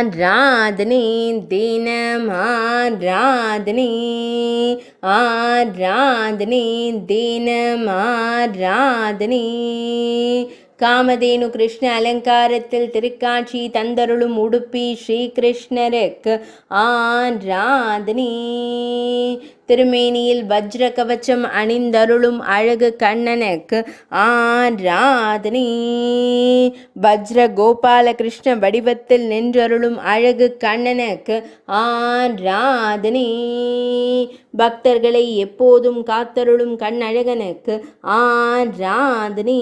ஆராதனை தினம் ஆராதனை ஆராதனை தினம் ஆராதனை காமதேனு கிருஷ்ண அலங்காரத்தில் திருக்காட்சி தந்தருளும் உடுப்பி ஸ்ரீகிருஷ்ணருக்கு ஆராதனை திருமேனியில் வஜ்ர கவச்சம் அணிந்தருளும் அழகு கண்ணனுக்கு ஆராதனை வஜ்ர கோபால கிருஷ்ண வடிவத்தில் நின்றருளும் அழகு கண்ணனுக்கு ஆராதனை பக்தர்களை எப்போதும் காத்தருளும் கண்ணழகனுக்கு ஆராதனை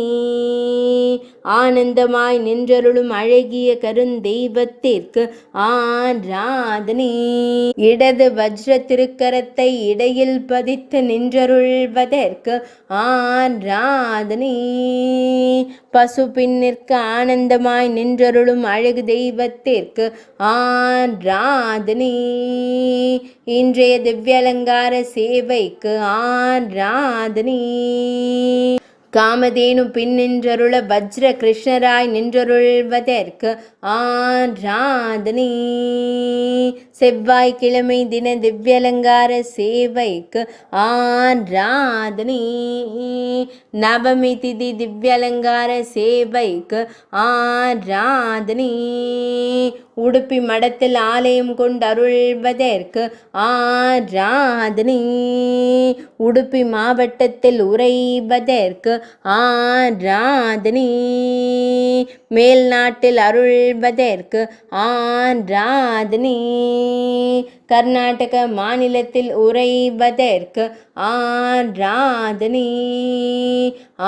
ஆனந்தமாய் நின்றருளும் அழகிய கருந்தெய்வத்திற்கு ஆராதனை இடது வஜ்ர திருக்கரத்தை இடையில் பதித்து நின்றருள்வதற்கு ஆராதனை பசு பின்னிற்கு ஆனந்தமாய் நின்றருளும் அழகு தெய்வத்திற்கு ஆராதனை இன்றைய திவ்யலங்கார சேவைக்கு ஆராதனை காமதேனு பின் நின்றருள வஜ்ர கிருஷ்ணராய் நின்றருள்வதற்கு ஆராதனை செவ்வாய்க்கிழமை தின திவ்யலங்கார சேவைக்கு ஆராதனை நவமி திதி திவ்யலங்கார சேவைக்கு ஆராதனை உடுப்பி மடத்தில் ஆலயம் கொண்டு அருள்வதற்கு ஆராதனை உடுப்பி மாவட்டத்தில் உறைவதற்கு ஆராதனை மேல் நாட்டில் அருள்வதற்கு ஆராதனை கர்நாடக மாநிலத்தில் உறைவதற்கு ஆராதனை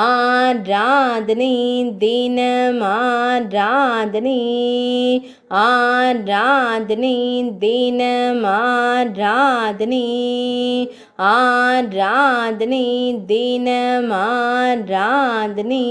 ஆராதனை தினம் ஆராதனை ஆராதனை தினம் ஆராதனை ஆராதனை தினம் ஆராதனை